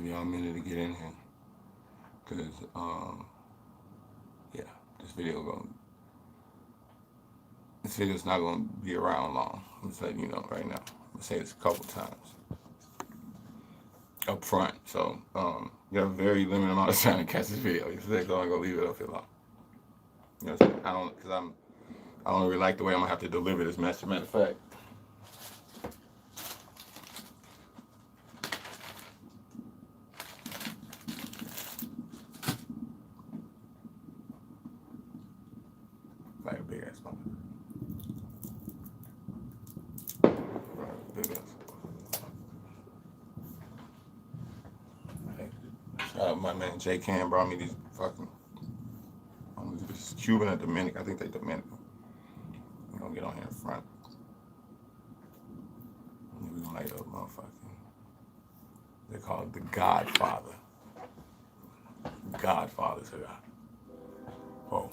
Give y'all a minute to get in here, cause yeah, this video going this video's not gonna be around long. I'm just letting you know right now. I'm gonna say this a couple times up front. So you have a very limited amount of time to catch this video. If you're gonna leave it up here long. You know what I'm saying? I don't really like the way I'm gonna have to deliver this message. Matter of fact, like a big ass moment. Big ass. Hey, shout out my man J Cam brought me these fucking. This is Cuban or Dominican. I think they Dominican. We're gonna get on here in front. We're gonna light up motherfucking. They call it the Godfather. Godfather cigar. Whoa.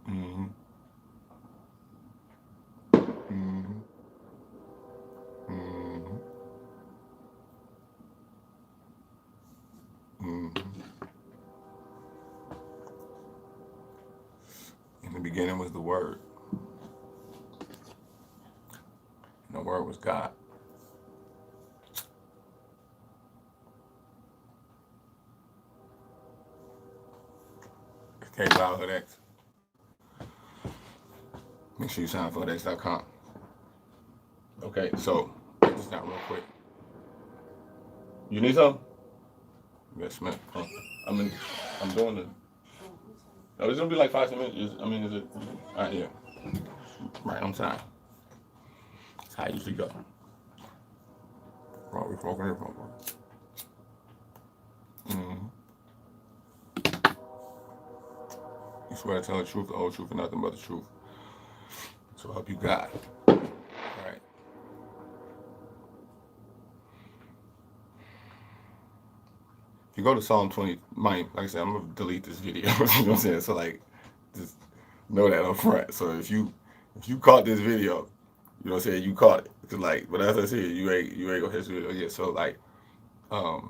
Mm-hmm. Mm-hmm. Mm-hmm. Mm-hmm. In the beginning was the Word. And the Word was God. K-Blao Hood X. Make sure you sign up for hoodx.com. Okay, so break this down real quick. You need some? Yes, man. I'm doing the. Oh, it's gonna be like 5 minutes. Is it? All right, yeah. Right on time. That's how I usually go. Well, we're smoking here, mm-hmm. You swear to tell the truth, the whole truth, and nothing but the truth. So help you God. All right. If you go to Psalm 20, like I said, I'm gonna delete this video. You know what I'm saying? So like, just know that up front. So if you caught this video, you know what I'm saying, you caught it. Cause like, but as I said, you ain't gonna hit this video yet. So like, I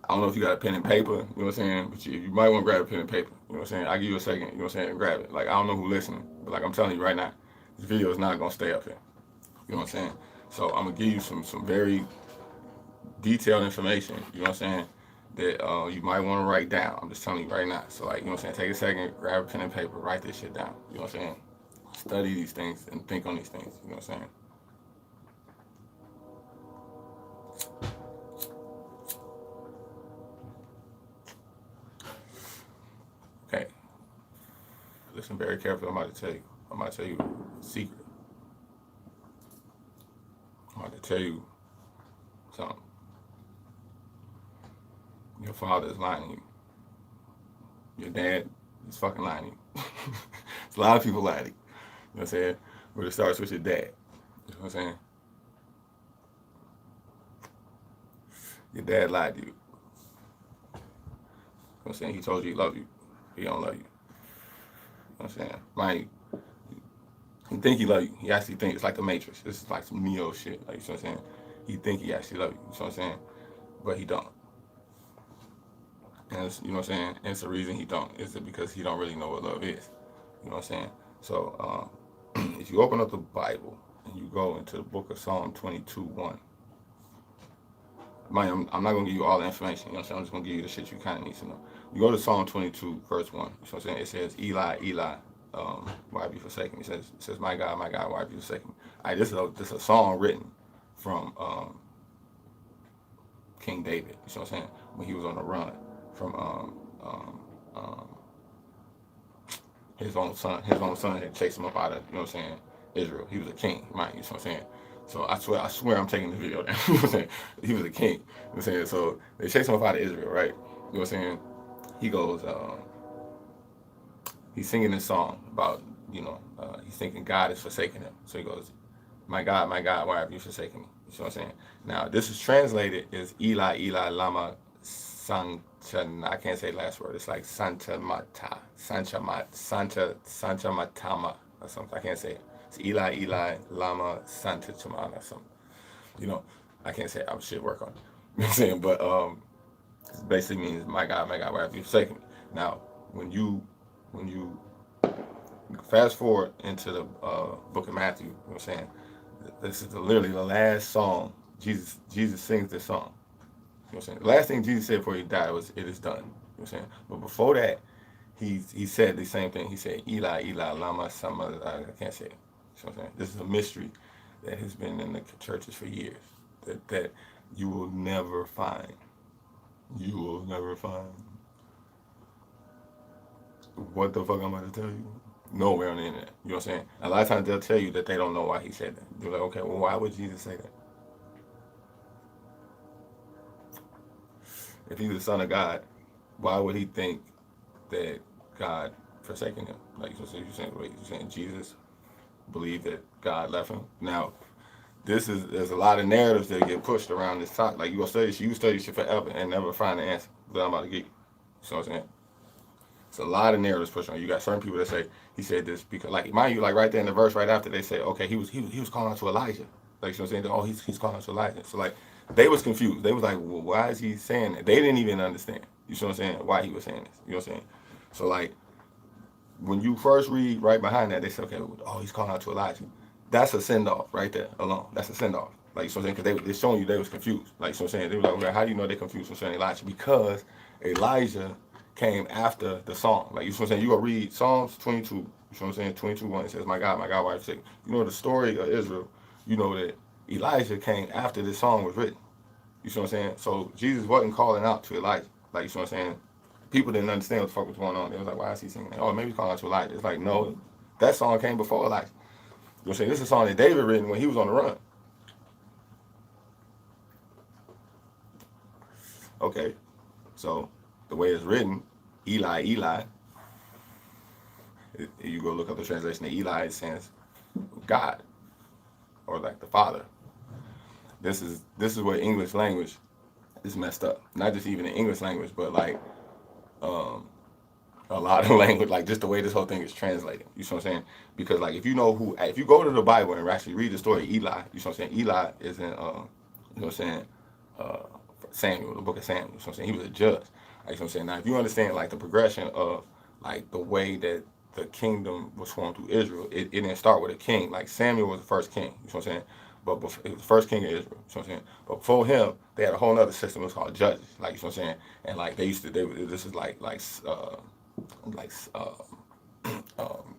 don't know if you got a pen and paper, you know what I'm saying, but you might want to grab a pen and paper. You know what I'm saying? I'll give you a second, you know what I'm saying, and grab it. Like, I don't know who's listening, but like I'm telling you right now, this video is not gonna stay up here. You know what I'm saying? So I'm gonna give you some very detailed information, you know what I'm saying, that you might want to write down. I'm just telling you right now. So like, you know what I'm saying, take a second, grab a pen and paper, write this shit down. You know what I'm saying? Study these things and think on these things, you know what I'm saying? Okay. Listen very carefully. I'm about to tell you a secret. I'm about to tell you something. Your father is lying to you. Your dad is fucking lying to you. It's a lot of people lying to you. You know what I'm saying? But it starts with your dad. You know what I'm saying? Your dad lied to you. You know what I'm saying? He told you he loved you. He don't love you. You know what I'm saying? Like, he think he love you. He actually think it's like the Matrix. This is like some Neo shit. Like, you know what I'm saying? He think he actually love you. You know what I'm saying? But he don't. And it's, you know what I'm saying? And it's the reason he don't. Is it because he don't really know what love is. You know what I'm saying? So if you open up the Bible and you go into the book of Psalm 22:1, I'm not gonna give you all the information. You know what I'm saying? I'm just gonna give you the shit you kind of need to know. You go to Psalm 22 verse 1. You know what I'm saying? It says, Eli, Eli, why have you forsaken me? It says, my God, why have you forsaken me? All right, this is a song written from King David. You know what I'm saying? When he was on the run from his own son had chased him up out of, you know what I'm saying, Israel. He was a king, mind you, know what I'm saying? So I swear I'm taking the video down. You know what I'm saying? He was a king. You know what I'm saying? So they chased him up out of Israel, right? You know what I'm saying? He goes, he's singing this song about, he's thinking God is forsaking him. So he goes, my God, why have you forsaken me? You know what I'm saying? Now, this is translated as Eli, Eli, Lama, I can't say the last word. It's like Santa Matama or something. I can't say it. It's Eli, Lama, Santa Chamana or something. You know, I can't say I should work on it. You know what I'm saying? But it basically means my God, why have you forsaken me? Now, when you fast forward into the book of Matthew, you know what I'm saying? This is literally the last song. Jesus sings this song. You know what I'm saying? The last thing Jesus said before he died was, "It is done." You know what I'm saying? But before that, he said the same thing. He said, "Eli, Eli, lama sama." I can't say it. You know what I'm saying? This is a mystery that has been in the churches for years. That you will never find. You will never find. What the fuck I'm about to tell you? Nowhere on the internet. You know what I'm saying? A lot of times they'll tell you that they don't know why he said that. You're like, okay, well, why would Jesus say that? If he's the son of God, why would he think that God forsaken him? Like you're saying Jesus believed that God left him. Now, there's a lot of narratives that get pushed around this topic. Like you study shit forever and never find the answer that I'm about to give you. You know what I'm saying? It's a lot of narratives pushed on. You got certain people that say he said this because, like, mind you, like right there in the verse right after they say, okay, he was calling out to Elijah. Like, you know what I'm saying? Oh, he's calling out to Elijah. So like, they was confused. They was like, well, why is he saying that? They didn't even understand. You see what I'm saying? Why he was saying this. You know what I'm saying? So like, when you first read right behind that, they say, okay, oh, he's calling out to Elijah. That's a send off right there alone. That's a send off. Like, you know what I'm saying? Because they're showing you they was confused. Like, you know what I'm saying? They were like, okay, how do you know they confused from saying Elijah? Because Elijah came after the song. Like, you know what I'm saying? You go read Psalms 22. You know what I'm saying? 22:1. It says, my God, why are you forsaken? You know the story of Israel. You know that Elijah came after this song was written. You see what I'm saying? So Jesus wasn't calling out to Elijah. Like, you see what I'm saying? People didn't understand what the fuck was going on. They was like, why is he singing that? Oh, maybe he's calling out to Elijah. It's like, no, that song came before Elijah. You know what I'm saying? This is a song that David written when he was on the run. Okay, so the way it's written, Eli, Eli, you go look up the translation of Eli, it says God, or like the Father. This is where English language is messed up. Not just even in English language, but like um, a lot of language, like just the way this whole thing is translated. You see what I'm saying? Because like if you go to the Bible and actually read the story of Eli, you see what I'm saying? Eli is in, you know what I'm saying, uh, Samuel, the book of Samuel. You know what I'm saying? He was a judge. Like, you know what I'm saying? Now, if you understand like the progression of like the way that the kingdom was formed through Israel, it didn't start with a king. Like Samuel was the first king. You know what I'm saying? But before, he was the first king of Israel. You know what I'm saying? But before him, they had a whole other system. It was called judges. Like, you know what I'm saying? And like this is like um,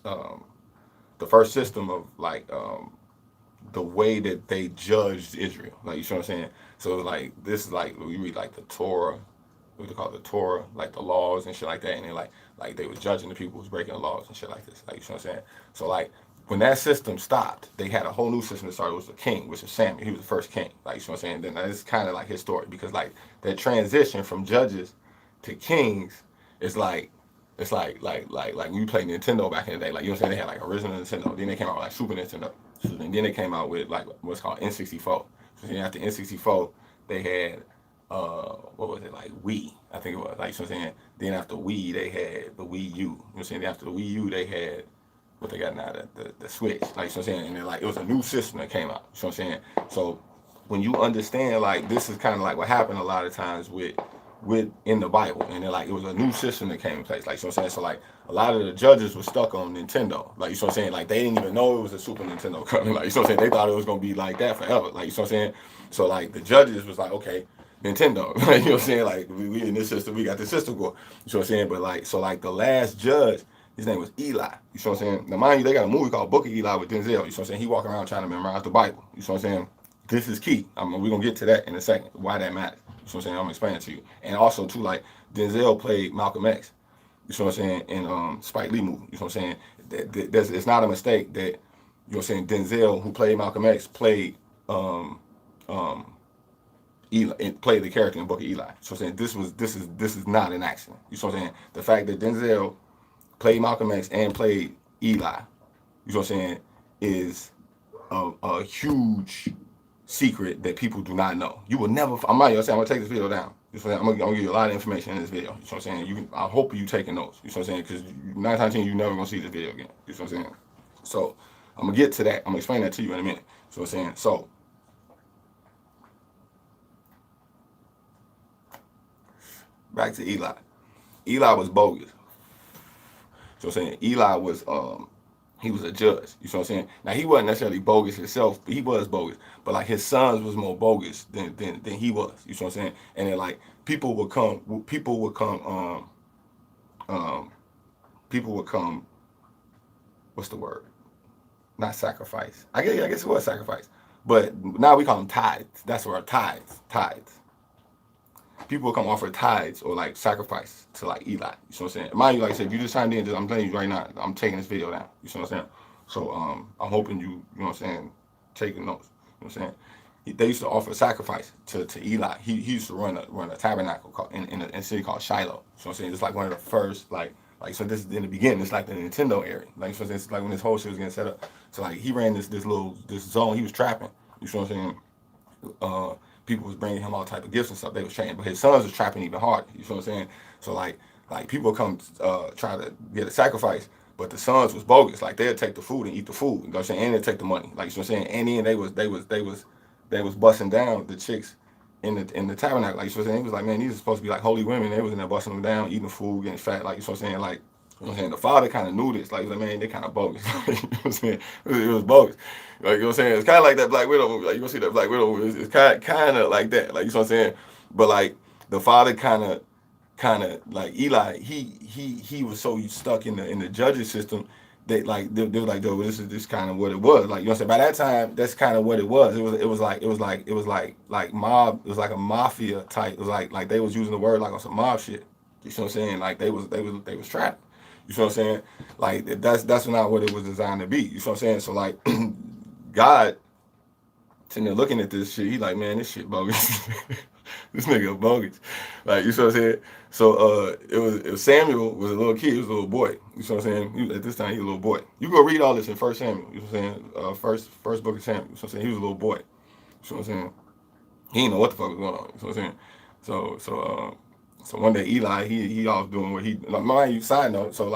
um, the first system of like the way that they judged Israel. Like, you know what I'm saying? So like this is like we read like the Torah, what they call the Torah, like the laws and shit like that, and they like they was judging the people who was breaking the laws and shit like this. Like, you know what I'm saying? So like when that system stopped, they had a whole new system that started. It was the king, which is Samuel. He was the first king. Like, you know what I'm saying? Then it's kind of like his story because like that transition from judges to kings is like like when you play Nintendo back in the day. Like, you know what I'm saying? They had like original Nintendo. Then they came out with like Super Nintendo. And then they came out with like what's called N64. So then after N64, they had what was it, like Wii? I think it was. Like, you know what I'm saying? Then after Wii, they had the Wii U. You know what I'm saying? Then after the Wii U, they had what they got now, the Switch. Like, you know what I'm saying? And then like it was a new system that came out. You know what I'm saying? So when you understand like this is kind of like what happened a lot of times with in the Bible, and then like it was a new system that came in place. Like, you know what I'm saying? So like a lot of the judges were stuck on Nintendo. Like, you know what I'm saying? Like they didn't even know it was a Super Nintendo coming. Like, you know what I'm saying? They thought it was gonna be like that forever. Like, you know what I'm saying? So like the judges was like, okay, Nintendo. Like, you know what I'm saying? Like we in this system, we got this system going. You know what I'm saying? But like so like the last judge, his name was Eli. You know what I'm saying? Now mind you, they got a movie called Book of Eli with Denzel. You know what I'm saying? He walking around trying to memorize the Bible. You know what I'm saying? This is key. We're gonna get to that in a second. Why that matters. You know what I'm saying? I'm gonna explain it to you. And also too, like Denzel played Malcolm X. You know what I'm saying? In Spike Lee movie. You know what I'm saying? It's not a mistake that, you know what I'm saying, Denzel, who played Malcolm X, played um Eli, and played the character in Book of Eli. So I'm saying this is not an accident. You know what I'm saying? The fact that Denzel played Malcolm X and played Eli, you know what I'm saying, is a huge secret that people do not know. You will never. I'm not gonna say I'm gonna take this video down. You know what I'm gonna give you a lot of information in this video. You know what I'm saying? I hope you taking notes. You know what I'm saying? Because 9 times 10 you never gonna see this video again. You know what I'm saying? So I'm gonna get to that. I'm gonna explain that to you in a minute. You know what I'm saying? So back to Eli. Eli was bogus. So I'm saying Eli was he was a judge. You know what I'm saying? Now he wasn't necessarily bogus himself, but he was bogus. But like his sons was more bogus than he was. You know what I'm saying? And then like people would come um people would come what's the word? Not sacrifice. I guess it was sacrifice. But now we call them tithes. That's where tithes. People will come offer tithes or like sacrifice to like Eli. You know what I'm saying? Mind you, like I said, if you just signed in, I'm telling you right now, I'm taking this video down. You know what I'm saying? So I'm hoping you know what I'm saying, taking notes. You know what I'm saying? They used to offer sacrifice to Eli. He used to run a tabernacle in a city called Shiloh. You know what I'm saying? It's like one of the first like so this is in the beginning. It's like the Nintendo area. Like so it's like when this whole shit was getting set up. So like he ran this zone. He was trapping. You know what I'm saying? People was bringing him all type of gifts and stuff. They was trading, but his sons was trapping even harder. You know what I'm saying? So like people come try to get a sacrifice, but the sons was bogus. Like they'd take the food and eat the food. You know what I'm saying? And they'd take the money. Like you know what I'm saying? And then they was busting down the chicks in the tabernacle. Like you know what I'm saying? He was like, man, these are supposed to be like holy women. They was in there busting them down, eating the food, getting fat. Like you know what I'm saying? Like you know what I'm saying? The father kind of knew this. Like, man, they kind of bogus. You know what I'm saying? It was bogus. Like, you know what I'm saying? It's kind of like that Black Widow movie. Like, you gonna see that Black Widow movie. It's kind of like that. Like, you know what I'm saying? But, like, the father kind of, like, Eli, he was so stuck in the judges system that, like, they were like, yo, this kind of what it was. Like, you know what I'm saying? By that time, that's kind of what it was. It was like mob. It was like a mafia type. It was like they was using the word like on some mob shit. You know what I'm saying? Like, they was trapped. You know what I'm saying? Like that's not what it was designed to be. You know what I'm saying? So like God sitting there looking at this shit, he like, man, this shit bogus. This nigga bogus. Like, you know what I'm saying? So it was Samuel was a little kid, he was a little boy. You know what I'm saying? At this time he was a little boy. You go read all this in First Samuel, you know what I'm saying? First book of Samuel. You know what I'm saying? He was a little boy. You know what I'm saying? He didn't know what the fuck was going on. You know what I'm saying? So one day Eli he off doing what he like, mind you, side note, so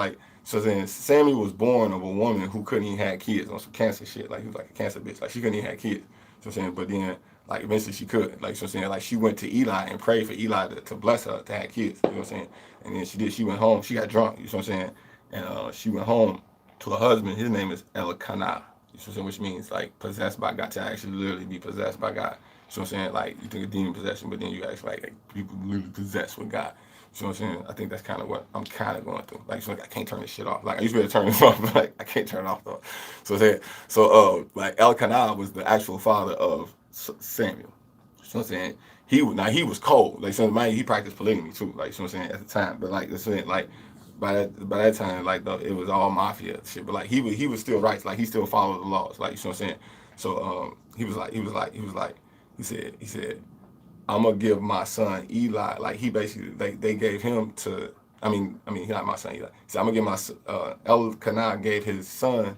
then Samuel was born of a woman who couldn't even have kids on some cancer shit. Like he was like a cancer bitch. Like she couldn't even have kids. You know what I'm saying? But then like eventually she could. Like so I'm saying, like she went to Eli and prayed for Eli to bless her to have kids. You know what I'm saying? And then she did, she went home, she got drunk, you know what I'm saying? And she went home to her husband, his name is Elkanah. You know what I'm saying? Which means like possessed by God, to actually literally be possessed by God. You know what I'm saying? Like you think of demon possession, but then you actually like people literally possessed with God. You know what I'm saying? I think that's kind of what I'm kind of going through. Like, so like I can't turn this shit off. Like I used to be able to turn this off, but like I can't turn it off though. Like Elkanah was the actual father of Samuel. You know what I'm saying? He was cold. Like so he practiced polygamy too. Like you know what I'm saying at the time. But like that's like by that time like it was all mafia shit. But like he was still right. Like he still followed the laws. Like you know what I'm saying? So he said I'm gonna give my son Eli. Like he basically they gave him to. He's not my son Eli. He said I'm gonna give my Elkanah gave his son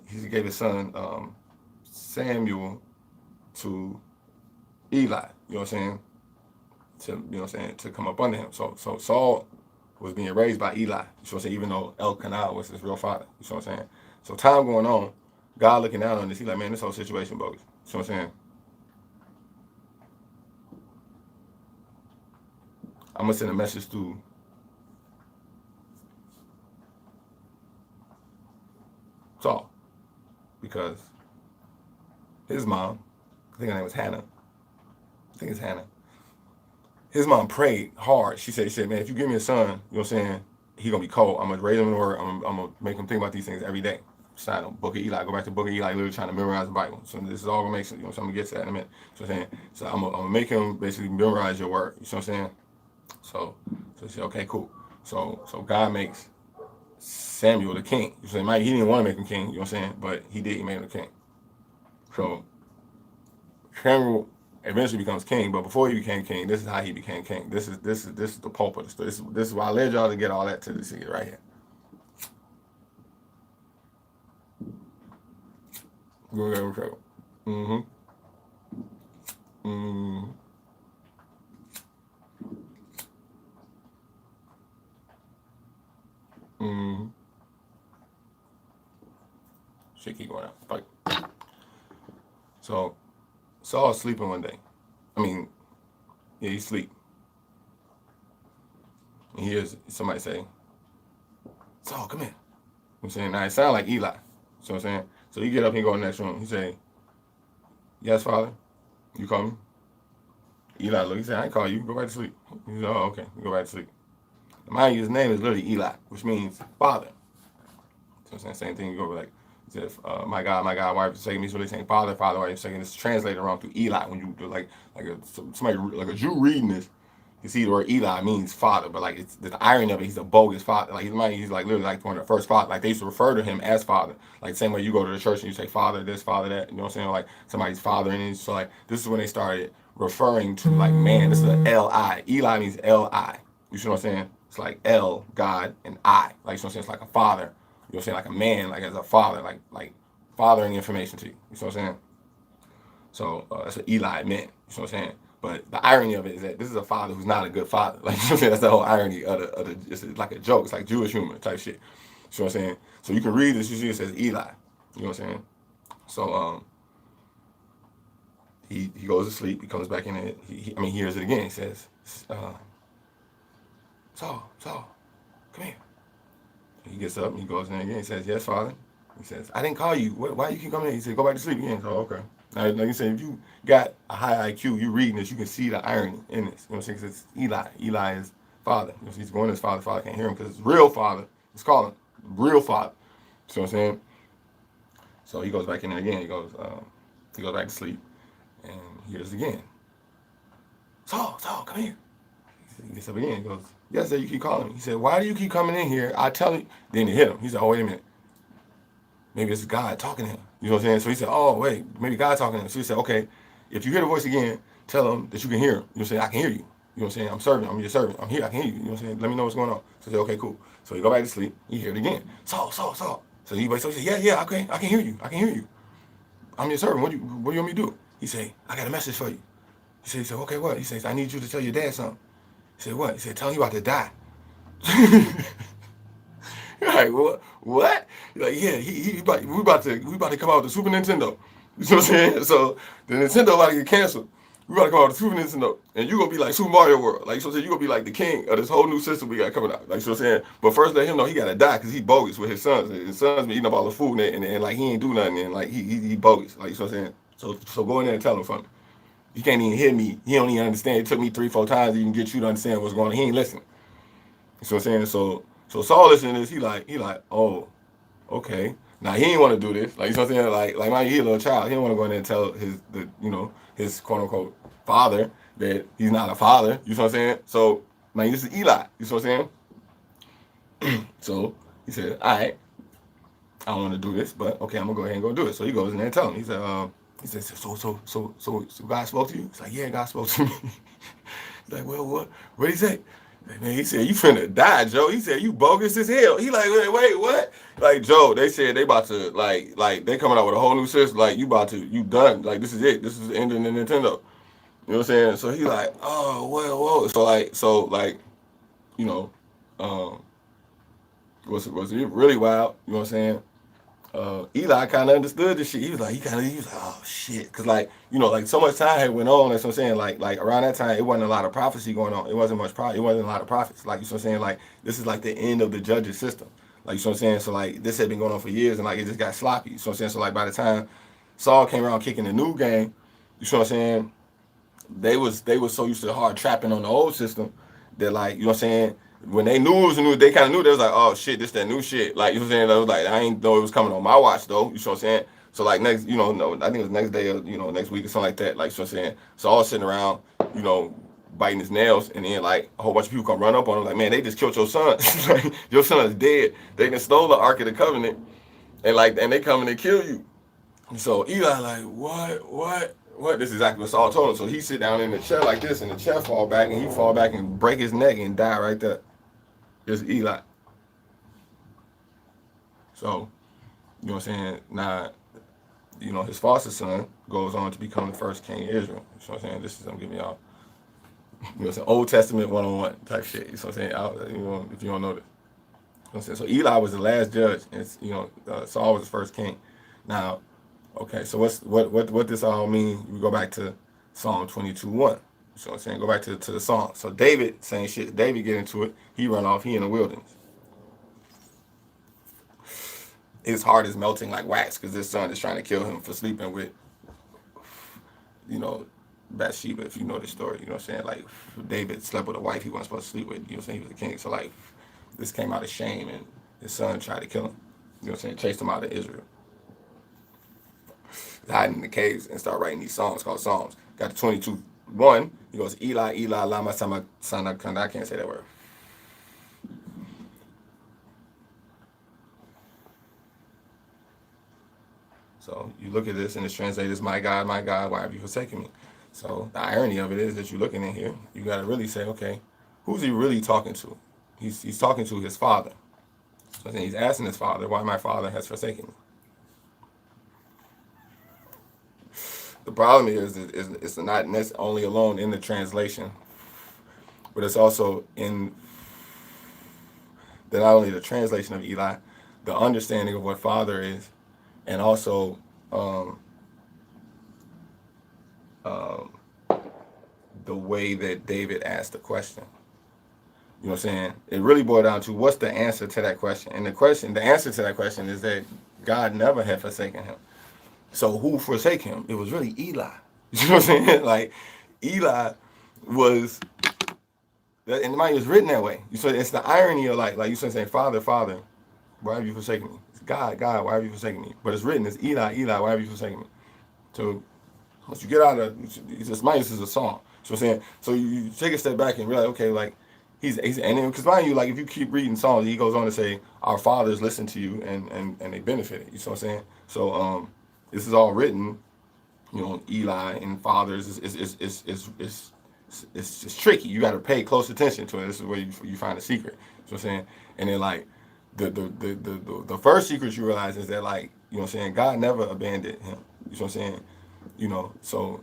he gave his son Samuel to Eli. You know what I'm saying? To come up under him. So Saul was being raised by Eli. You know what I'm saying? Even though Elkanah was his real father. You know what I'm saying? So time going on, God looking down on this, he like, man, this whole situation bogus. You know what I'm saying? I'm gonna send a message through Saul because his mom, I think her name was Hannah. I think it's Hannah. His mom prayed hard. She said, man, if you give me a son, you know what I'm saying, he gonna be cold. I'm gonna raise him in the word. I'm gonna make him think about these things every day. Sign on Book of Eli. Go back to Book of Eli, literally trying to memorize the Bible. So this is all gonna make sense. You know, so I'm gonna get to that in a minute. So I'm saying, so I'm gonna make him basically memorize your word. You know what I'm saying? So she said, okay, cool. So God makes Samuel the king. You know, he didn't want to make him king. You know what I'm saying? But he did. He made him the king. So Samuel eventually becomes king, but before he became king, this is how he became king. This is the pulp of the story. This is why I led y'all to get all that to this right here. Go ahead, mm-hmm. Mm-hmm. Mm-hmm. Shit keep going out. Like, so Saul's sleeping one day. I mean, yeah, he's sleep. and he hears somebody say, Saul, come here. I'm saying, now it sound like Eli. You know what I'm saying? So he get up, he go in the next room. He say, yes, Father, you call me? Eli look, he said, I ain't call you. Go back to sleep. He said, oh, okay. Go back to sleep. Mind you, his name is literally Eli, which means father. So I'm saying, same thing. You go like, he said, my God, why are you forsaking me? He's really saying, Father, why are you forsaking me? It's translated around through Eli. When you do somebody like a Jew reading this, you see the word Eli means father, but like it's the irony of it, he's a bogus father. Like he's like literally like one of the first fathers. Like they used to refer to him as father. Like the same way you go to the church and you say father this, father that. You know what I'm saying? Like somebody's father, and so like this is when they started referring to like man. This is a L-I. Eli means L-I. You see what I'm saying? It's like L, God, and I. Like you know what I'm saying? It's like a father. You know what I'm saying? Like a man, like as a father, like fathering information to you. You see what I'm saying? So that's what Eli meant. You know what I'm saying? But the irony of it is that this is a father who's not a good father. Like, you know what I'm saying? That's the whole irony of the it's like a joke. It's like Jewish humor type shit. You know what I'm saying? So you can read this, you see it says Eli. You know what I'm saying? So he goes to sleep, he comes back in it, he hears it again. He says, Saul, come here. He gets up and he goes in there again. He says, yes, Father. He says, I didn't call you. Why you keep coming in? He said, go back to sleep again. So, okay. Now, like you said, if you got a high IQ, you reading this, you can see the irony in this. You know what I'm saying? Because it's Eli. Eli is father. You know, so he's going to his father. Father can't hear him because his real father is calling. Real father. You know what I'm saying? So he goes back in there again. He goes back to sleep. And he hears it again. Saul, come here. He gets up again. He goes, yes, sir, you keep calling me. He said, why do you keep coming in here? I tell you. Then he hit him. He said, oh, wait a minute. Maybe it's God talking to him. You know what I'm saying? So he said, oh, wait, maybe God talking to him. So he said, okay, if you hear the voice again, tell him that you can hear him. You know what I'm saying? I can hear you. You know what I'm saying? I'm serving. I'm your servant. I'm here. I can hear you. You know what I'm saying? Let me know what's going on. So he said, okay, cool. So he go back to sleep. He hear it again. Saul. So he said, yeah, okay, I can hear you. I'm your servant. What do you want me to do? He said, I got a message for you. He said, okay, what? He says, I need you to tell your dad something. He said, what? He said, tell him you about to die. You're like, what? You're like, yeah, we about to come out with the Super Nintendo. You know what I'm saying? So the Nintendo about to get canceled. We about to come out with the Super Nintendo, and you gonna be like Super Mario World. Like, so you gonna be like the king of this whole new system we got coming out. Like, so saying, but first let him know he gotta die because he bogus with his sons. His sons been eating up all the food and like he ain't do nothing and like he bogus. Like, so I'm saying, so go in there and tell him for me. He can't even hear me. He don't even understand. It took me 3-4 times to even get you to understand what's going on. He ain't listening. You know what I'm saying? So Saul listening to this, he like, oh, okay. Now he ain't want to do this. Like, you know what I'm saying? Like my he a little child. He didn't want to go in there and tell his quote unquote father that he's not a father. You know what I'm saying? So like this is Eli. You know what I'm saying? So he said, all right, I don't want to do this, but okay, I'm gonna go ahead and go do it. So he goes in there and tell him. He said, so God spoke to you? He's like, yeah, God spoke to me. He's like, well, what did he say? Man, he said, you finna die, Joe. He said, you bogus as hell. He like, wait, what? Like, Joe, they said they about to, like they coming out with a whole new system. Like, you done. Like, this is it. This is the end of the Nintendo. You know what I'm saying? So he like, oh, whoa. So, you know, um, was it really wild? You know what I'm saying? Eli kind of understood this shit. He was like, oh shit, cause like like so much time had went on. That's what I'm saying. Like around that time, it wasn't a lot of prophecy going on. It wasn't much It wasn't a lot of prophets. Like you know what I'm saying. Like this is like the end of the judges system. Like you know what I'm saying. So like this had been going on for years, and like it just got sloppy. You know what I'm saying. So like by the time Saul came around kicking the new game, you know what I'm saying. They was so used to hard trapping on the old system that like you know what I'm saying. When they knew it was new, they kind of knew they was like, oh shit, this that new shit. Like you know what I'm saying. They was like, I ain't know it was coming on my watch though. You know what I'm saying. So like next, no, I think it was next day or next week or something like that. Like you know what I'm saying. So all sitting around, biting his nails, and then like a whole bunch of people come run up on him like, man, they just killed your son. Like, your son is dead. They done stole the Ark of the Covenant, and they coming to kill you. So Eli like, what? This is exactly what Saul told him. So he sit down in the chair like this, and the chair fall back, and he fall back and break his neck and die right there. It's Eli. So, you know what I'm saying? Now, his foster son goes on to become the first king of Israel. You know what I'm saying? This is, I'm giving y'all, it's an Old Testament one-on-one type shit. You know what I'm saying? If you don't know this. You know what I'm saying? So Eli was the last judge, and Saul was the first king. Now, okay, so what this all mean? We go back to Psalm 22:1. You know what So I'm saying, go back to the song. So David, same shit. David get into it. He run off. He in the wilderness. His heart is melting like wax because his son is trying to kill him for sleeping with, you know, Bathsheba. If you know the story, you know what I'm saying. Like David slept with a wife he wasn't supposed to sleep with. You know what I'm saying. He was a king. So like this came out of shame, and his son tried to kill him. You know what I'm saying. Chased him out of Israel. Hiding in the caves and start writing these songs called Psalms. Got the 22:1. He goes, Eli, Eli, lama sabachthani. I can't say that word. So you look at this and it's translated as, my God, why have you forsaken me? So the irony of it is that you're looking in here, you got to really say, okay, who's he really talking to? He's talking to his father. So then he's asking his father, why my father has forsaken me. The problem is it's not only alone in the translation, but it's also in not only the translation of Eli, the understanding of what father is, and also the way that David asked the question. You know what I'm saying? It really boiled down to what's the answer to that question. And the answer to that question is that God never had forsaken him. So who forsake him? It was really Eli. You know what I'm saying? Like Eli was, and mind you, it's written that way. So it's the irony of like you saying, Father, Father, why have you forsaken me? It's God, God, why have you forsaken me? But it's written as Eli, Eli, why have you forsaken me? So once you get out of this, minus is a song. So I'm saying, so you take a step back and realize, okay, like he's and then because mind you, like if you keep reading songs, he goes on to say, our fathers listen to you and they benefited. You know what I'm saying? So this is all written, you know, Eli and fathers it's just tricky. You got to pay close attention to it. This is where you find the secret. You know what I'm saying? And then like the first secret you realize is that like, you know what I'm saying, God never abandoned him. You know what I'm saying? You know, so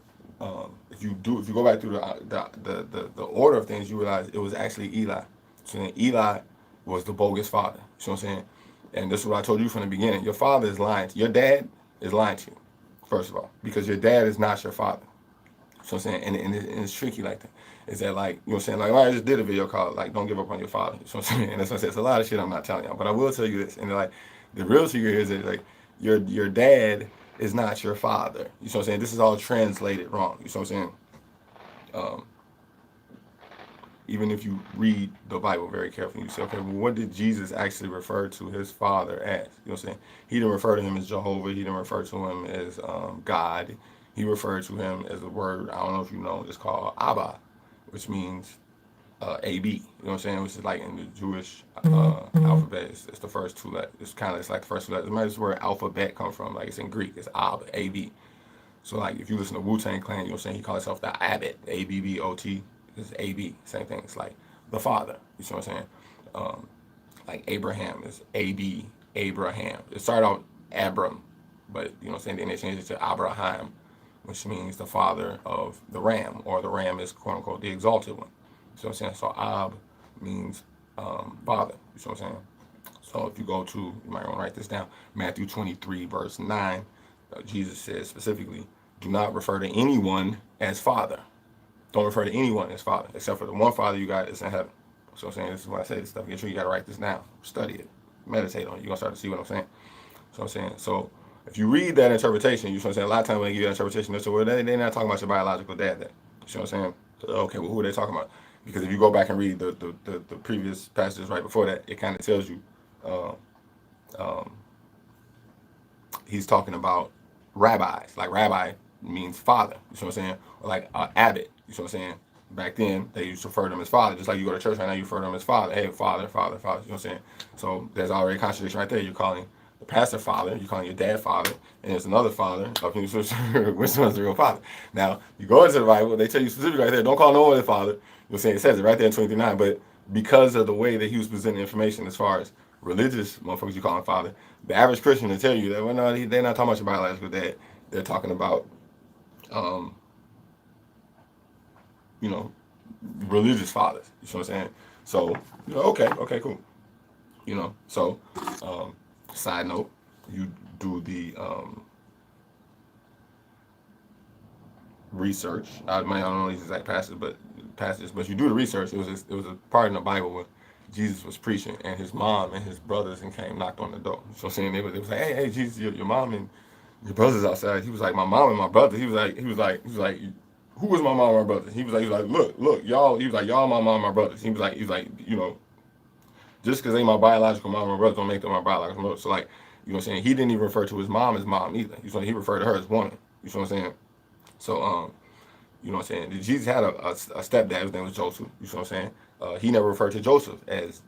if you go back through the order of things, you realize it was actually Eli. So then Eli was the bogus father. You know what I'm saying? And this is what I told you from the beginning. Your father is lying. Your dad is lying to you, first of all, because your dad is not your father. So I'm saying, and it's tricky like that. Is that like, you know what I'm saying? Like, I just did a video called, like, don't give up on your father. You know what I'm saying? And that's what I said. It's a lot of shit I'm not telling y'all. But I will tell you this. And like, the real secret is that, like, your dad is not your father. You know what I'm saying? This is all translated wrong. You know what I'm saying? Even if you read the Bible very carefully, you say, okay, well, what did Jesus actually refer to his father as? You know what I'm saying? He didn't refer to him as Jehovah. He didn't refer to him as God. He referred to him as a word, I don't know if you know, it's called Abba, which means AB. You know what I'm saying? Which is like in the Jewish alphabet, it's the first two letters. It's like the first two letters. That's where alphabet come from. Like it's in Greek, it's Ab, AB. So like if you listen to Wu-Tang Clan, you know what I'm saying? He calls himself the Abbot, ABBOT. It's AB, same thing. It's like the father. You see what I'm saying? Like Abraham is AB, Abraham. It started out Abram, but you know what I'm saying? Then they changed it to Abraham, which means the father of the ram, or the ram is quote unquote the exalted one. You see what I'm saying? So Ab means father. You see what I'm saying? So if you go to, you might want to write this down, Matthew 23, verse 9, Jesus says specifically, do not refer to anyone as father. Don't refer to anyone as father, except for the one father you got is in heaven. So I'm saying, this is what I say, this stuff, get sure you got to write this down, study it, meditate on it. You're going to start to see what I'm saying. So I'm saying, so if you read that interpretation, you know what I'm saying, a lot of times when they give you that interpretation, they say, well, they're not talking about your biological dad then. You know what I'm saying? So, okay, well, who are they talking about? Because if you go back and read the previous passages right before that, it kind of tells you he's talking about rabbis. Like rabbi means father. You know what I'm saying? Or like abbot. You know what I'm saying? Back then, they used to refer to them as father. Just like you go to church right now, you refer to them as father. Hey, father, father, father. You know what I'm saying? So there's already a contradiction right there. You're calling the pastor father. You're calling your dad father. And there's another father. Which one's the real father? Now, you go into the Bible, they tell you specifically right there, don't call no one a father. You know what I'm saying? It says it right there in 29. But because of the way that he was presenting information as far as religious motherfuckers you call him father, the average Christian will tell you that, well, no, they're not talking about your biological dad. They're talking about, you know, religious fathers. You know what I'm saying? So, you know, okay, cool. You know, so, side note, you do the research, I don't know these exact passages, but if you do the research, it was a part in the Bible where Jesus was preaching, and his mom and his brothers and came knocked on the door. So saying they was like, hey Jesus, your mom and your brothers outside. He was like, my mom and my brother. He was like, who was my mom and my brother? He was like, look, y'all. He was like, y'all, my mom and my brothers. He was like, just because they my biological mom and my brother don't make them my biological mother. So like, what I'm saying? He didn't even refer to his mom as mom either. He referred to her as woman. You know what I'm saying? So what I'm saying? Jesus had a stepdad. His name was Joseph. You know what I'm saying? He never referred to Joseph as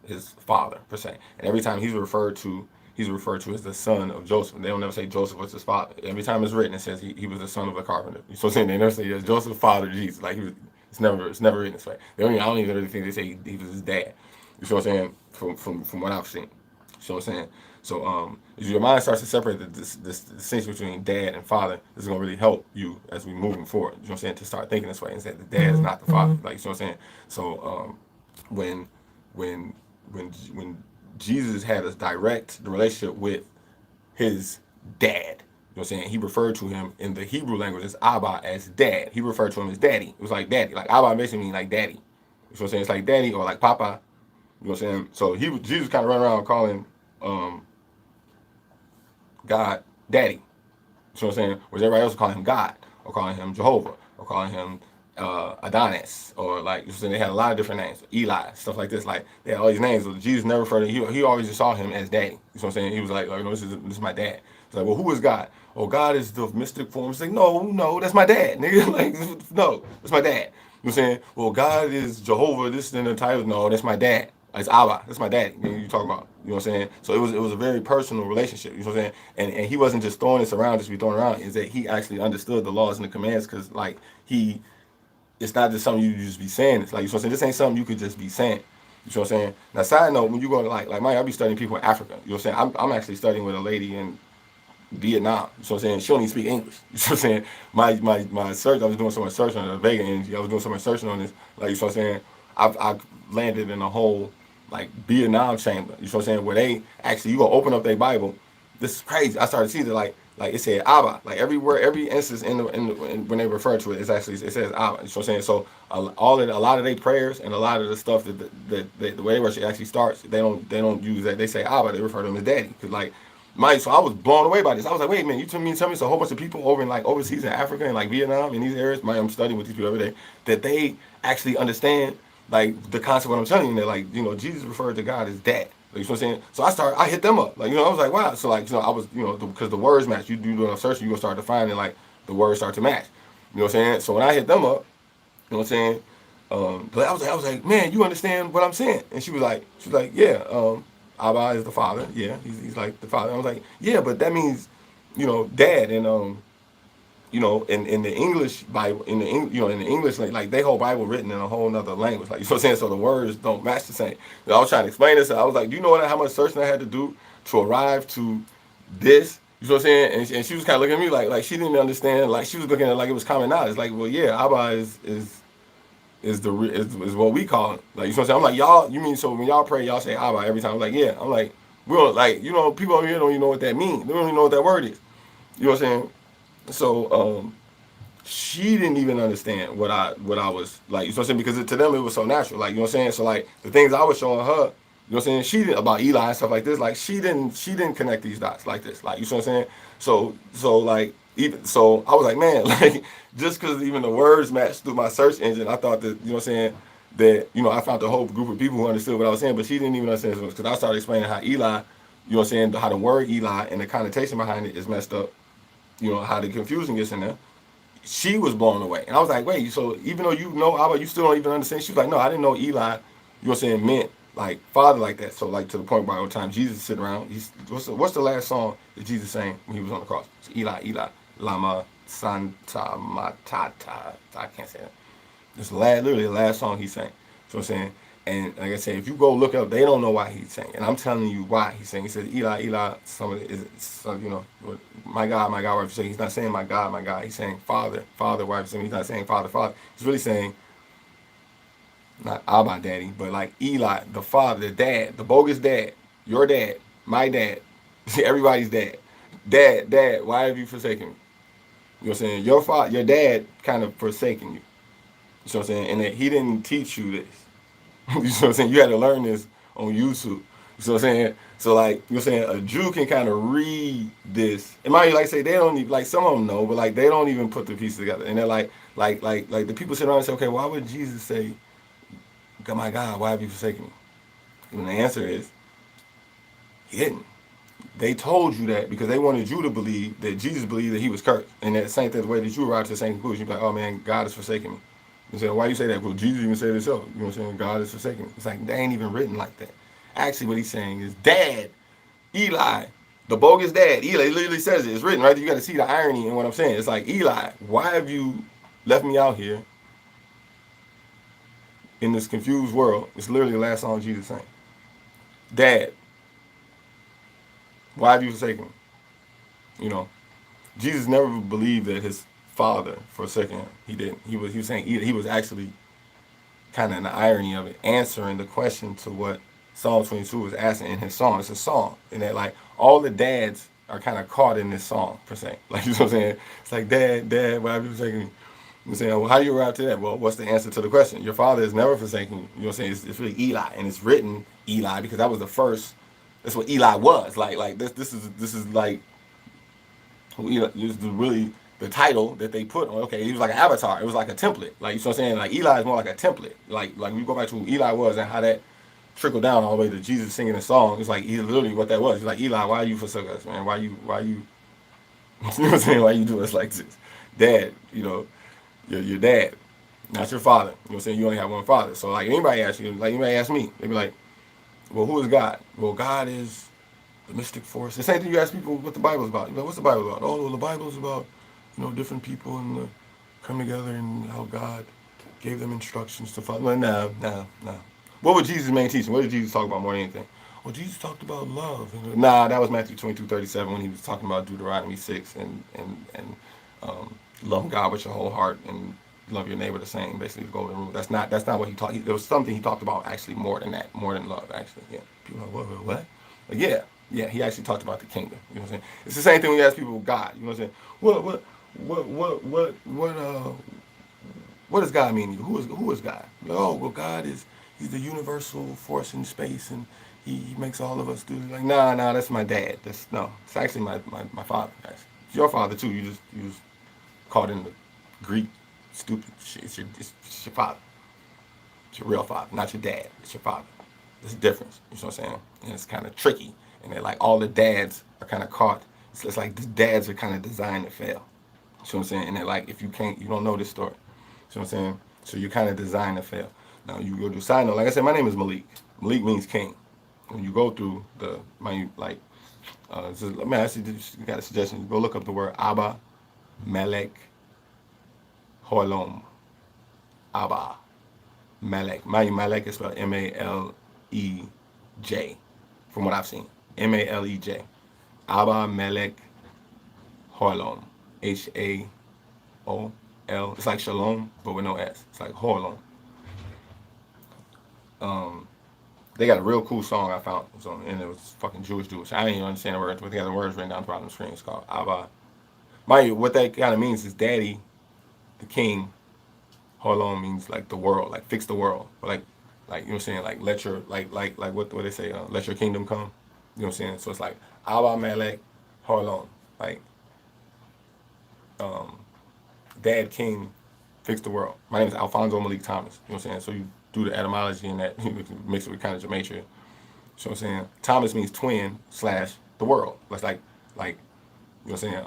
his father per se. And every time he's referred to as the son of Joseph. They don't never say Joseph was his father. Every time it's written, it says he was the son of a carpenter. You know what I'm saying? They never say yes, Joseph's father, Jesus. Like he was. It's never written this way. I don't even really think they say he was his dad. You know what I'm saying? From what I've seen. You know what I'm saying? So as your mind starts to separate this distinction between dad and father, this is gonna really help you as we moving forward. You know what I'm saying? To start thinking this way and say the dad is not the father. Like you know what I'm saying? So when when when Jesus had a direct relationship with his dad. You know what I'm saying? He referred to him in the Hebrew language as Abba as dad. He referred to him as daddy. It was like daddy. Like Abba basically means like daddy. You know what I'm saying? It's like daddy or like Papa. You know what I'm saying? So Jesus kind of run around calling God daddy. You know what I'm saying? Whereas everybody else calling him God or calling him Jehovah or calling him Adonis or like you know what I'm saying? They had a lot of different names. Eli, stuff like this. Like they had all these names. So Jesus never referred to he always just saw him as daddy. You know what I'm saying? He was like this is my dad. It's like, well, who is God? Oh, God is the mystic form. It's like, no, that's my dad, nigga. Like, no, that's my dad. You know what I'm saying? Well, God is Jehovah, this and the title. No, that's my dad. It's Abba. That's my daddy. You talking about. You know what I'm saying? So it was a very personal relationship. You know what I'm saying? And he wasn't just throwing this around just to be thrown around. Is that he actually understood the laws and the commands because like it's not just something you just be saying. It's like you know what I'm saying. This ain't something you could just be saying. You know what I'm saying? Now, side note, when you go to like Mike, I'll be studying people in Africa. You know what I'm saying? I'm actually studying with a lady in Vietnam. You know what I'm saying? She don't even speak English. You know what I'm saying? My search, I was doing so much search on the Vega energy. I was doing so much searching on this. Like, you know what I'm saying? I've landed in a whole, like, Vietnam chamber. You know what I'm saying? Where they actually, you gonna open up their Bible. This is crazy. I started to see that, like it said Abba. Like, every word, every instance when they refer to it, it says Abba. You know what I'm saying? So, a lot of their prayers and a lot of the stuff the way they worship actually starts, they don't use that. They say Abba. They refer to him as daddy. Because, like, so I was blown away by this. I was like, wait a minute, you tell me it's a whole bunch of people over in like overseas in Africa and like Vietnam in these areas. I'm studying with these people every day that they actually understand like the concept of what I'm telling you. They're like, Jesus referred to God as dad. Like, you know what I'm saying? So I hit them up. Like, I was like, wow. So like, I was, because the words match. You do enough searching, you gonna start defining like the words start to match. You know what I'm saying? So when I hit them up, you know what I'm saying? But I was like, man, you understand what I'm saying? And she was like, yeah. Abba is the father. Yeah, he's like the father. I was like, yeah, but that means, dad. And in the English Bible, in the English like they whole Bible written in a whole nother language. Like, you know what I'm saying? So the words don't match the same. I was trying to explain this. And I was like, do you know how much searching I had to do to arrive to this? You know what I'm saying? And she was kind of looking at me like she didn't understand. Like she was looking at it like it was common knowledge. Like, well, yeah, Abba is what we call it. Like, you know what I'm saying? I'm like, y'all, you mean so when y'all pray, y'all say Abba every time? I'm like, yeah. I'm like, we don't like, people over here don't even know what that means. They don't even know what that word is. You know what I'm saying? So she didn't even understand what I was like, you know what I'm saying? Because to them it was so natural. Like, you know what I'm saying? So like the things I was showing her, you know what I'm saying, she didn't about Eli and stuff like this, like she didn't connect these dots like this. Like, you know what I'm saying? So like even so I was like, man, like just because even the words matched through my search engine, I thought that, you know what I'm saying, that, I found a whole group of people who understood what I was saying, but she didn't even understand it because I started explaining how Eli, you know what I'm saying, how the word Eli and the connotation behind it is messed up, how the confusion gets in there. She was blown away. And I was like, wait, so even though you know Abba, you still don't even understand? She was like, no, I didn't know Eli, you know what I'm saying, meant like father like that. So like to the point where all the time Jesus sit around, what's the last song that Jesus sang when he was on the cross? It's Eli, Eli, Lama Santa Matata. I can't say that. It's literally the last song he sang. So I'm saying, and like I said, if you go look up, they don't know why he's saying. And I'm telling you why he's saying. He says, Eli, Eli, my God, why he's saying. He's not saying my God. He's saying Father, Father, why he's saying. He's not saying Father, Father. He's really saying, not Abba Daddy, but like Eli, the father, the dad, the bogus dad, your dad, my dad, everybody's dad. Dad, why have you forsaken me? You know what I'm saying? Your father, your dad kind of forsaken you. You know what I'm saying? And that he didn't teach you this. You know what I'm saying? You had to learn this on YouTube. You know what I'm saying? So like, you know what I'm saying? A Jew can kind of read this. It might like say they don't even like some of them know, but like they don't even put the pieces together. And they're like the people sit around and say, okay, why would Jesus say, my God, why have you forsaken me? And the answer is, he didn't. They told you that because they wanted you to believe that Jesus believed that he was cursed. And that same thing, the way that you arrived to the same conclusion, you're like, oh man, God is forsaking me. You say, why you say that? Well, Jesus even said it himself. You know what I'm saying? God is forsaken me. It's like, they ain't even written like that. Actually, what he's saying is, Dad, Eli, the bogus dad, Eli literally says it. It's written right there. You got to see the irony in what I'm saying. It's like, Eli, why have you left me out here in this confused world? It's literally the last song Jesus sang. Dad, why have you forsaken me? You know, Jesus never believed that his father forsaken him. He didn't. He was saying he was actually kind of in the irony of it, answering the question to what Psalm 22 was asking in his song. It's a song, and that like all the dads are kind of caught in this song per se. Like you know what I'm saying? It's like Dad, why have you forsaken me? I'm saying, well, how do you arrive to that? Well, what's the answer to the question? Your father is never forsaken you. You know what I'm saying? It's really Eli, and it's written Eli because that was the first. That's what Eli was. Like this is like you know, it was really the title that they put on. Okay, he was like an avatar. It was like a template. Like you know what I'm saying? Like Eli is more like a template. Like we go back to who Eli was and how that trickled down all the way to Jesus singing a song. It's like he literally what that was. He's like, Eli, why you forsook us, man? Why you you know what I'm saying? Why you do us like this? Dad, you know, your dad, not your father. You know what I'm saying? You only have one father. So like anybody asks you, like anybody ask me, they be like, well, who is God? Well, God is the mystic force. The same thing you ask people what the Bible is about. You know, what's the Bible about? Oh, well, the Bible is about, you know, different people and come together and how God gave them instructions to follow. No. What was Jesus' main teaching? What did Jesus talk about more than anything? Well, Jesus talked about love. Nah, that was Matthew 22:37 when he was talking about Deuteronomy 6 and love God with your whole heart and love your neighbor the same. Basically, the golden rule. That's not what he taught. There was something he talked about actually more than that, more than love. Actually, yeah. People are like, what? Like, yeah. He actually talked about the kingdom. You know what I'm saying? It's the same thing when you ask people God. You know what I'm saying? What what does God mean to you? Who is God? Like, oh, well, God is he's the universal force in space, and he makes all of us do. Like, nah, that's my dad. That's no, it's actually my father. Actually, it's your father too. You just caught in the Greek stupid shit. It's your father. It's your real father, not your dad. It's your father. There's a difference. You know what I'm saying? And it's kind of tricky. And then like all the dads are kind of caught. It's like the dads are kind of designed to fail. You know what I'm saying? And then like if you don't know this story. You know what I'm saying? So you kind of designed to fail. Now you go do side note. Like I said, my name is Malik. Malik means king. When you go through man, you got a suggestion. Go look up the word Abba, Melech, Holom. Abba, Melech. Malek is spelled Malej, from what I've seen. Malej. Abba Melech Holom. Holol. It's like Shalom, but with no S. It's like Holom. Um, they got a real cool song I found, and it was fucking Jewish. I didn't even understand the words, but they got the words written down throughout the screen. It's called Abba. Mind you, what that kind of means is Daddy, the King. Holom means like the world, like fix the world, or like you know what I'm saying, like let your like what they say, let your kingdom come. You know what I'm saying? So it's like Abba Melech Holom, like um, Dad King, fix the world. My name is Alfonso Malik Thomas. You know what I'm saying? So you do the etymology in that, you mix it with kind of gematria. So I'm saying Thomas means twin slash the world. That's like you know what I'm saying.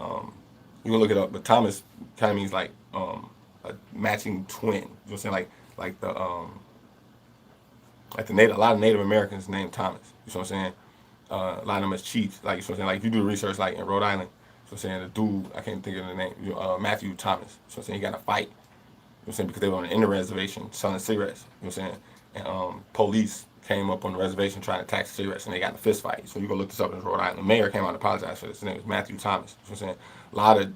You can look it up, but Thomas kind of means like a matching twin. You know what I'm saying? Like the like the native, a lot of Native Americans named Thomas. You know what I'm saying? A lot of them as chiefs. Like you know what I'm saying? Like if you do the research, like in Rhode Island, you know what I'm saying, the dude I can't think of the name, Matthew Thomas. You know what I'm saying? He got a fight. You know what I'm saying? Because they were on the inner reservation selling cigarettes. You know what I'm saying? And police came up on the reservation trying to tax cigarettes, and they got in a fist fight. So you go look this up in Rhode Island. The mayor came out and apologized for this. His name was Matthew Thomas. You know what I'm saying? A lot of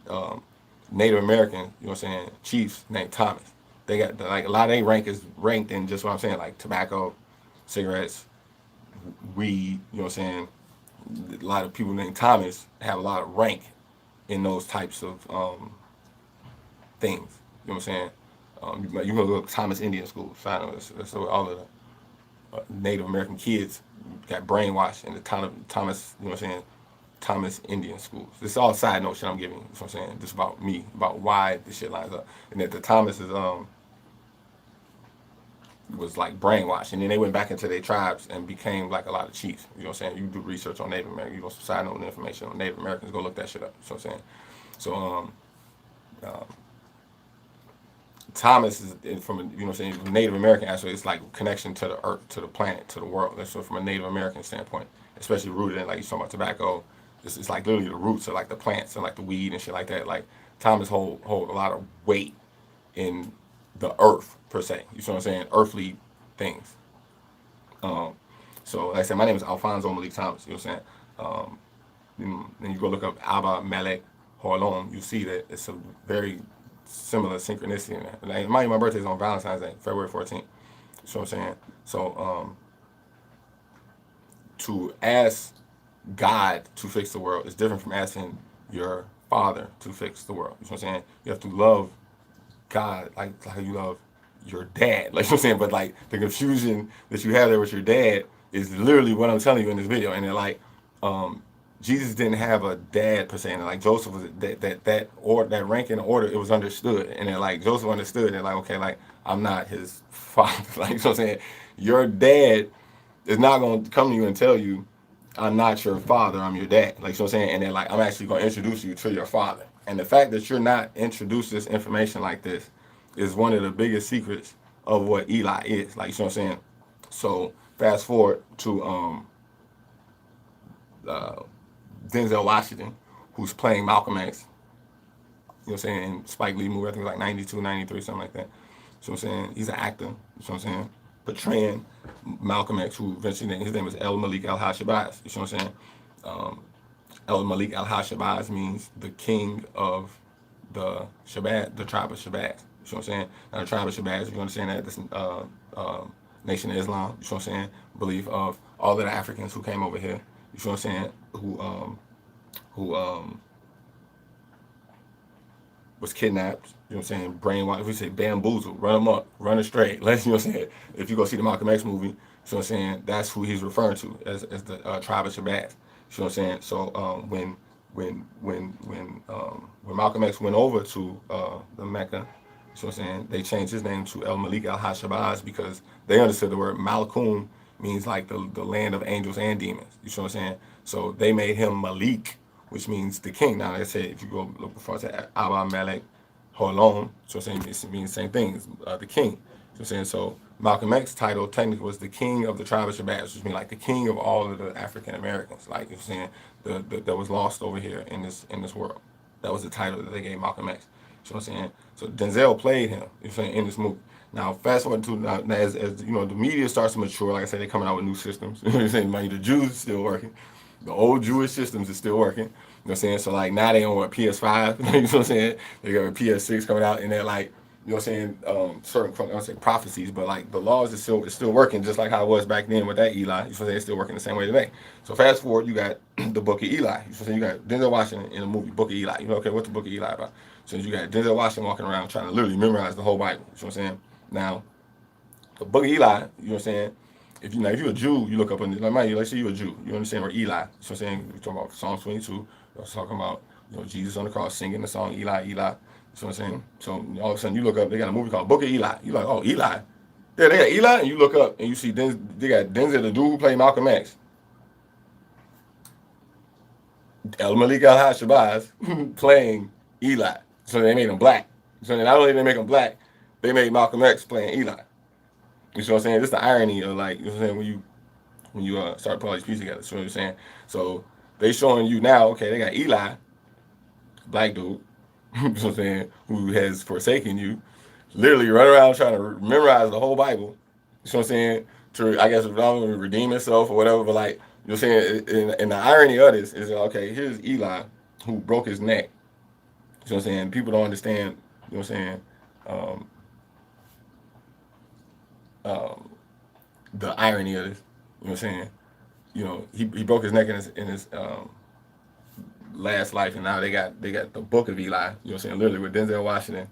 Native American, you know what I'm saying, chiefs named Thomas. They got like a lot of their rank is ranked in just what I'm saying, like tobacco, cigarettes, weed. You know what I'm saying? A lot of people named Thomas have a lot of rank in those types of things. You know what I'm saying? You can look at Thomas Indian School. So all of the Native American kids got brainwashed in the Thomas, you know what I'm saying, Thomas Indian schools. This is all side note shit I'm giving you. You know what I'm saying? Just about me, about why this shit lines up. And that the Thomas is was like brainwashed, and then they went back into their tribes and became like a lot of chiefs. You know what I'm saying? You do research on Native American, you know, some side note information on Native Americans. Go look that shit up. You know what I'm saying? So uh, Thomas is from, you know what I'm saying, Native American aspect. It's like connection to the earth, to the planet, to the world. That's so from a Native American standpoint, especially rooted in, like you talking about tobacco. It's like literally the roots of like the plants and like the weed and shit like that. Like Thomas hold a lot of weight in the earth per se. You know what I'm saying? Earthly things. Um, so like I said, my name is Alfonso Malik Thomas. You know what I'm saying? And you go look up Abba Melech Horlom, you see that it's a very similar synchronicity in that. Like, my birthday is on Valentine's Day, February 14th. You know what I'm saying? So to ask God to fix the world is different from asking your father to fix the world. You know what I'm saying? You have to love God like how you love your dad. Like you know what I'm saying? But like the confusion that you have there with your dad is literally what I'm telling you in this video. And they're like, Jesus didn't have a dad per se, and like Joseph was that rank in the order, it was understood, and then like Joseph understood, and like okay, like I'm not his father, like you know what I'm saying, your dad is not gonna come to you and tell you I'm not your father, I'm your dad, like you know what I'm saying, and then like I'm actually gonna introduce you to your father, and the fact that you're not introduced this information like this is one of the biggest secrets of what Eli is, like you know what I'm saying. So fast forward to uh, Denzel Washington, who's playing Malcolm X. You know what I'm saying? In Spike Lee movie, I think it was like 92, 93, something like that. So I'm saying he's an actor. You know what I'm saying? Portraying Malcolm X, who eventually his name is El Malik Al Hashabaz. You know what I'm saying? Um, El Malik Al Hashabaz means the king of the Shabazz, the tribe of Shabazz. You know what I'm saying? Now the tribe of Shabazz, if you understand that, this Nation of Islam. You know what I'm saying? Belief of all of the Africans who came over here. You know what I'm saying? Who was kidnapped, you know what I'm saying, brainwashed, we say bamboozled, run them up, run astray. Let's, you know what I'm saying, if you go see the Malcolm X movie, you know what I'm saying, that's who he's referring to as the tribe of Shabazz. You know what I'm saying? So when Malcolm X went over to the Mecca, you know what I'm saying, they changed his name to El Malik Al Hashabaz because they understood the word Malkum means like the land of angels and demons. You know what I'm saying? So they made him Malik, which means the king. Now, they say if you go look before I said Abba Melech Holon, so saying it means the same thing, it's, the king. So saying so Malcolm X's title technically was the king of the tribe of Shabazz, which means like the king of all of the African Americans, like you're saying that was lost over here in this world. That was the title that they gave Malcolm X. You know what I'm saying? So Denzel played him, you know saying, in this movie. Now, fast forward to now, as you know, the media starts to mature. Like I said, they're coming out with new systems. You know what I'm saying? Like the Jews is still working. The old Jewish systems is still working. You know what I'm saying? So like now they on what PS5. You know what I'm saying? They got a PS6 coming out, and they're like, you know what I'm saying? Certain I don't say prophecies, but like the laws is still working just like how it was back then with that Eli. You know what I'm saying? It's still working the same way today. So fast forward, you got the Book of Eli. You know what I'm saying? You got Denzel Washington in the movie Book of Eli. You know, okay, what's the Book of Eli about? So you got Denzel Washington walking around trying to literally memorize the whole Bible. You know what I'm saying? Now, the Book of Eli, you know what I'm saying? If you're a Jew, you look up and like mind you, let's say you're a Jew, you understand, or Eli. You know what I'm saying? We're talking about Psalm 22. We're talking about Jesus on the cross singing the song Eli, Eli. You know what I'm saying? So all of a sudden you look up, they got a movie called Book of Eli. You're like, oh, Eli. Yeah, they got Eli, and you look up and you see they got Denzel, the dude who played Malcolm X, El Malik Al Hashabaz playing Eli. So they made him black. So not only did they make him black, they made Malcolm X playing Eli. You know what I'm saying? This is the irony of like, you know what I'm saying, when you start putting all these pieces together. So you know what I'm saying? So they showing you now, okay, they got Eli, black dude, you know what I'm saying, who has forsaken you, literally run around trying to memorize the whole Bible. You know what I'm saying? To I guess redeem himself or whatever. But like you know what I'm saying, and the irony of this is that, okay, here's Eli who broke his neck. You know what I'm saying? People don't understand. You know what I'm saying? Um, um, the irony of this. You know what I'm saying? He broke his neck in his last life, and now they got the Book of Eli. You know what I'm saying? Literally with Denzel Washington.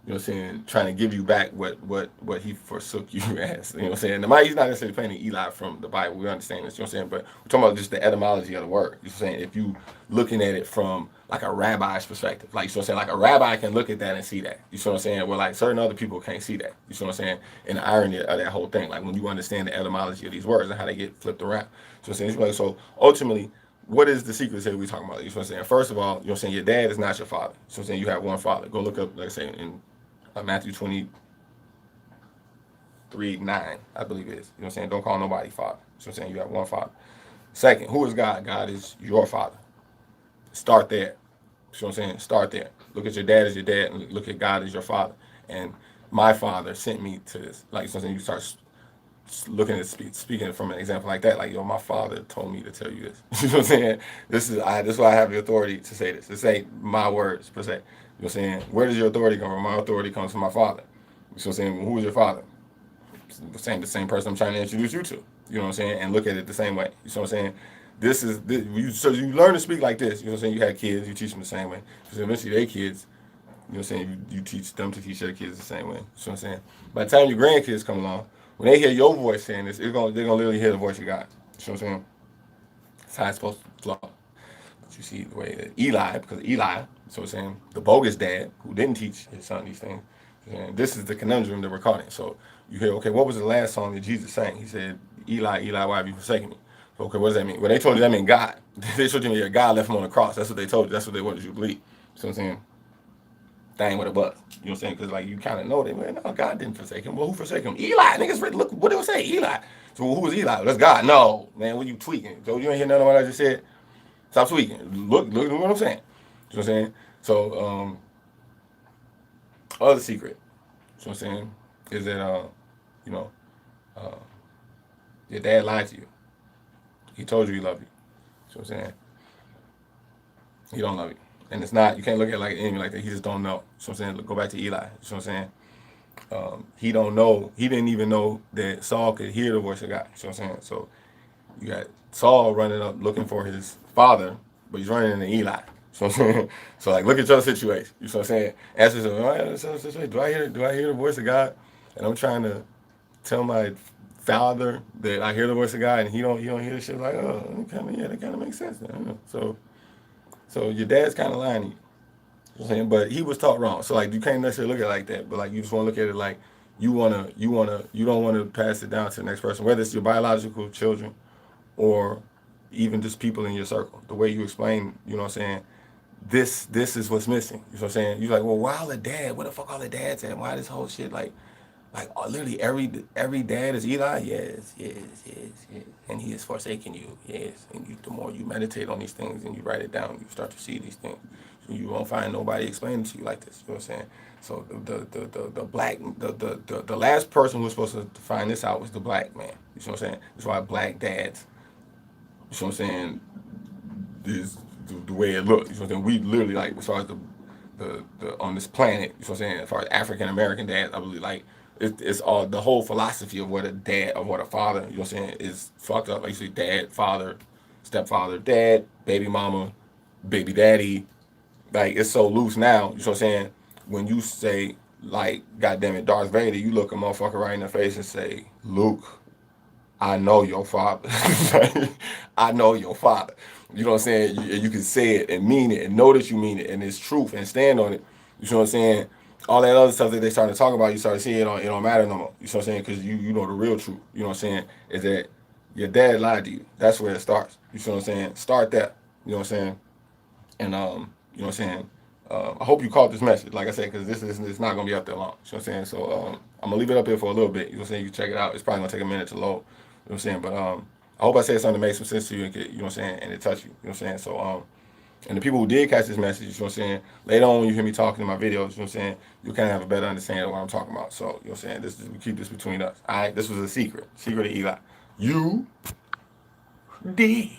you know what I'm saying, trying to give you back what he forsook you as. You know what I'm saying? Now, he's not necessarily playing Eli from the Bible. We understand this, you know what I'm saying? But we're talking about just the etymology of the word. You know what I'm saying? If you looking at it from like a rabbi's perspective, like, you know what I'm saying? Like a rabbi can look at that and see that. You know what I'm saying? Well, like certain other people can't see that. You know what I'm saying? And the irony of that whole thing, like when you understand the etymology of these words and how they get flipped around. You know what I'm saying? So ultimately, what is the secret that we're talking about? You know what I'm saying? First of all, you know what I'm saying? Your dad is not your father. You know what I'm saying? You have one father. Go look up, like I say, in Matthew 23:9, I believe it is. You know what I'm saying? Don't call nobody father. You know what I'm saying? You have one father. Second, who is God? God is your father. Start there. You know what I'm saying? Start there. Look at your dad as your dad and look at God as your father. And my father sent me to this. Like, you know what I'm saying? You start looking at speaking from an example like that, like, yo, my father told me to tell you this. You know what I'm saying? This is why I have the authority to say this. This ain't my words per se. You know what I'm saying? Where does your authority come from? My authority comes from my father. You know what I'm saying? Well, who is your father? The same person I'm trying to introduce you to. You know what I'm saying? And look at it the same way. You know what I'm saying? So you learn to speak like this. You know what I'm saying? You had kids, you teach them the same way. So eventually they kids, you know what I'm saying? You teach them to teach their kids the same way. You know what I'm saying? By the time your grandkids come along, when they hear your voice saying this, they're gonna literally hear the voice of God. You know what I'm saying? That's how it's supposed to flow. But you see the way that Eli, because Eli, so I'm saying, the bogus dad who didn't teach his son these things. And this is the conundrum that we're caught in. So you hear, okay, what was the last song that Jesus sang? He said, Eli, Eli, why have you forsaken me? So, okay, what does that mean? Well, they told you that meant God. They told you that God left him on the cross. That's what they told you. That's what they wanted you to believe. So I'm saying, that ain't what it was. You know what I'm saying? Because like you kind of know that, man, no, God didn't forsake him. Well, who forsake him? Eli. Niggas, look what it would say. Eli. So well, who was Eli? That's God. No, man, what you tweaking? So you ain't hear none of what I just said? Stop tweaking. Look at what I'm saying. You know what I'm saying? So, other secret, you know what I'm saying, is that, you know, uh, your dad lied to you. He told you he loved you. You know what I'm saying? He don't love you. And it's not, you can't look at it like an enemy like that. He just don't know. You know what I'm saying? Go back to Eli. You know what I'm saying? He don't know. He didn't even know that Saul could hear the voice of God. You know what I'm saying? So you got Saul running up looking for his father, but he's running into Eli. So I'm saying, so like, look at your situation. You know what I'm saying? Answer do I hear the voice of God? And I'm trying to tell my father that I hear the voice of God, and he don't hear the shit. Like, oh, that kind of makes sense. So your dad's kind of lying to you. You know what I'm saying? But he was taught wrong. So like you can't necessarily look at it like that. But like you just want to look at it like you don't want to pass it down to the next person, whether it's your biological children or even just people in your circle. The way you explain, you know what I'm saying, this is what's missing. You know what I'm saying? You're like, well, why all the dad? What the fuck all the dads at? Why this whole shit like literally every dad is Eli? Yes. And he is forsaking you. Yes. And the more you meditate on these things and you write it down, you start to see these things. You won't find nobody explaining to you like this. You know what I'm saying? So the last person who was supposed to find this out was the black man. You know what I'm saying? That's why black dads, you know what I'm saying, is the way it looks. You know what I'm saying? We literally, like, as far as the on this planet, you know what I'm saying, as far as African American dads, I believe like it's all the whole philosophy of what a dad, of what a father, you know what I'm saying, is fucked up. Like you say, dad, father, stepfather, dad, baby mama, baby daddy. Like it's so loose now, you know what I'm saying? When you say, like, goddamn it, Darth Vader, you look a motherfucker right in the face and say, Luke, I know your father. I know your father. You know what I'm saying? You can say it and mean it and know that you mean it and it's truth and stand on it. You know what I'm saying? All that other stuff that they started to talk about, you started seeing it don't matter no more. You know what I'm saying? Because you know the real truth. You know what I'm saying? Is that your dad lied to you. That's where it starts. You know what I'm saying? Start that. You know what I'm saying? And you know what I'm saying? I hope you caught this message, like I said, because this is it's not gonna be up there long. You know what I'm saying? So I'm gonna leave it up here for a little bit. You know what I'm saying? You can check it out. It's probably gonna take a minute to load. You know what I'm saying? But I hope I said something that made some sense to you and you know what I'm saying, and it touched you. You know what I'm saying? So and the people who did catch this message, you know what I'm saying, later on when you hear me talking in my videos, you know what I'm saying, you kind of have a better understanding of what I'm talking about. So, you know what I'm saying, we keep this between us. All right, this was a secret of Eli. You did.